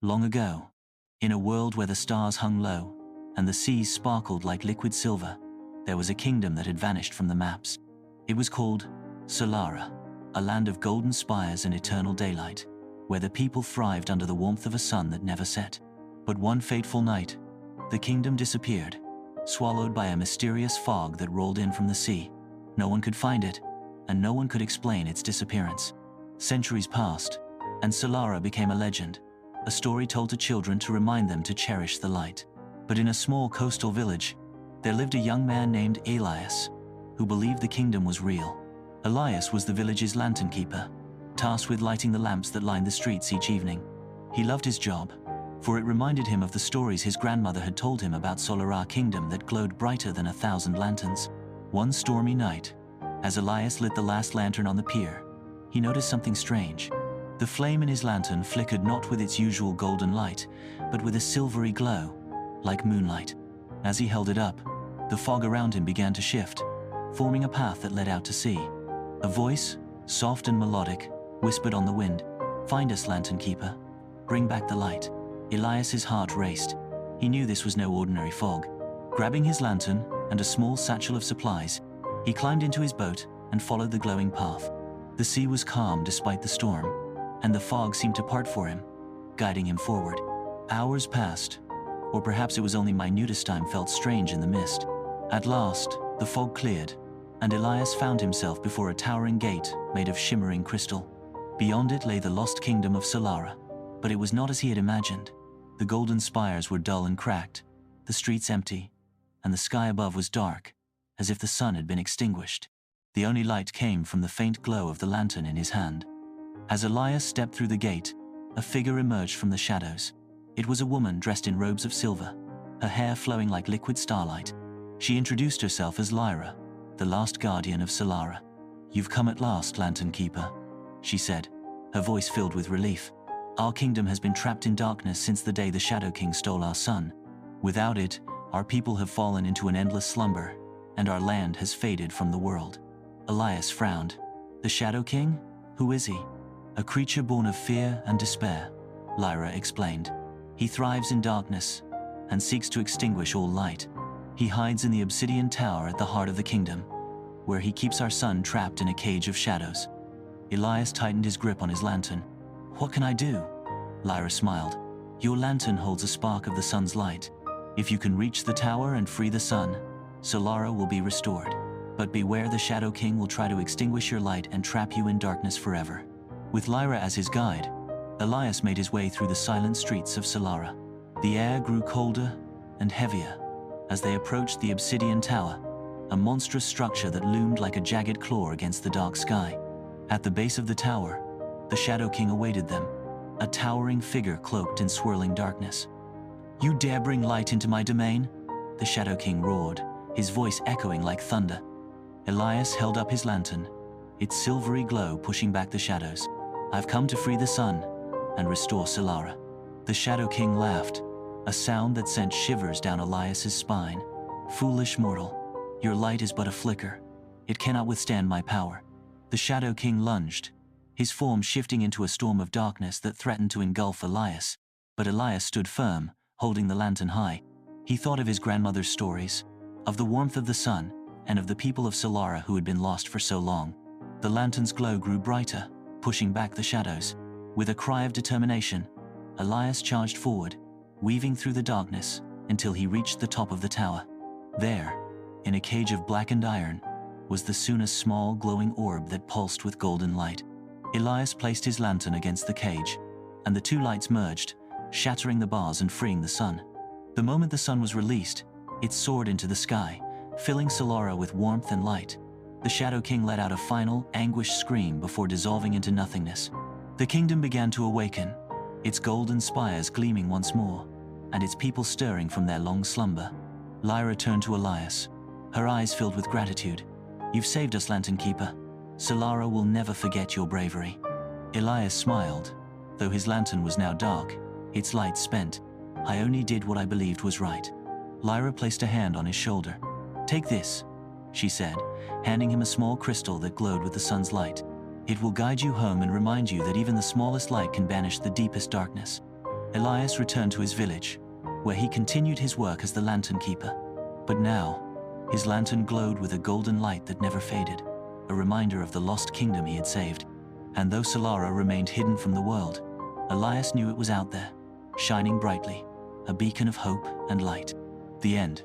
Long ago, in a world where the stars hung low and the seas sparkled like liquid silver, there was a kingdom that had vanished from the maps. It was called Solara, a land of golden spires and eternal daylight, where the people thrived under the warmth of a sun that never set. But one fateful night, the kingdom disappeared, swallowed by a mysterious fog that rolled in from the sea. No one could find it, and no one could explain its disappearance. Centuries passed, and Solara became a legend, a story told to children to remind them to cherish the light. But in a small coastal village, there lived a young man named Elias, who believed the kingdom was real. Elias was the village's lantern keeper, tasked with lighting the lamps that lined the streets each evening. He loved his job, for it reminded him of the stories his grandmother had told him about Solara kingdom that glowed brighter than 1,000 lanterns. One stormy night, as Elias lit the last lantern on the pier, he noticed something strange. The flame in his lantern flickered not with its usual golden light, but with a silvery glow, like moonlight. As he held it up, the fog around him began to shift, forming a path that led out to sea. A voice, soft and melodic, whispered on the wind, "Find us, lantern keeper. Bring back the light." Elias's heart raced. He knew this was no ordinary fog. Grabbing his lantern and a small satchel of supplies, he climbed into his boat and followed the glowing path. The sea was calm despite the storm, and the fog seemed to part for him, guiding him forward. Hours passed, or perhaps it was only minutest time felt strange in the mist. At last, the fog cleared, and Elias found himself before a towering gate made of shimmering crystal. Beyond it lay the lost kingdom of Solara, but it was not as he had imagined. The golden spires were dull and cracked, the streets empty, and the sky above was dark, as if the sun had been extinguished. The only light came from the faint glow of the lantern in his hand. As Elias stepped through the gate, a figure emerged from the shadows. It was a woman dressed in robes of silver, her hair flowing like liquid starlight. She introduced herself as Lyra, the last guardian of Solara. "You've come at last, lantern keeper," she said, her voice filled with relief. "Our kingdom has been trapped in darkness since the day the Shadow King stole our sun. Without it, our people have fallen into an endless slumber, and our land has faded from the world." Elias frowned. "The Shadow King? Who is he?" "A creature born of fear and despair," Lyra explained. "He thrives in darkness and seeks to extinguish all light. He hides in the obsidian tower at the heart of the kingdom, where he keeps our sun trapped in a cage of shadows." Elias tightened his grip on his lantern. "What can I do?" Lyra smiled. "Your lantern holds a spark of the sun's light. If you can reach the tower and free the sun, Solara will be restored. But beware, the Shadow King will try to extinguish your light and trap you in darkness forever." With Lyra as his guide, Elias made his way through the silent streets of Solara. The air grew colder and heavier as they approached the obsidian tower, a monstrous structure that loomed like a jagged claw against the dark sky. At the base of the tower, the Shadow King awaited them, a towering figure cloaked in swirling darkness. "You dare bring light into my domain?" the Shadow King roared, his voice echoing like thunder. Elias held up his lantern, its silvery glow pushing back the shadows. "I've come to free the sun and restore Solara." The Shadow King laughed, a sound that sent shivers down Elias's spine. "Foolish mortal, your light is but a flicker. It cannot withstand my power." The Shadow King lunged, his form shifting into a storm of darkness that threatened to engulf Elias. But Elias stood firm, holding the lantern high. He thought of his grandmother's stories, of the warmth of the sun, and of the people of Solara who had been lost for so long. The lantern's glow grew brighter, pushing back the shadows. With a cry of determination, Elias charged forward, weaving through the darkness until he reached the top of the tower. There, in a cage of blackened iron, was the soon a small glowing orb that pulsed with golden light. Elias placed his lantern against the cage, and the two lights merged, shattering the bars and freeing the sun. The moment the sun was released, it soared into the sky, filling Solara with warmth and light. The Shadow King let out a final, anguished scream before dissolving into nothingness. The kingdom began to awaken, its golden spires gleaming once more, and its people stirring from their long slumber. Lyra turned to Elias, her eyes filled with gratitude. "You've saved us, Lantern Keeper. Solara will never forget your bravery." Elias smiled, though his lantern was now dark, its light spent. "I only did what I believed was right." Lyra placed a hand on his shoulder. "Take this," she said, handing him a small crystal that glowed with the sun's light. "It will guide you home and remind you that even the smallest light can banish the deepest darkness." Elias returned to his village, where he continued his work as the lantern keeper. But now, his lantern glowed with a golden light that never faded, a reminder of the lost kingdom he had saved. And though Solara remained hidden from the world, Elias knew it was out there, shining brightly, a beacon of hope and light. The end.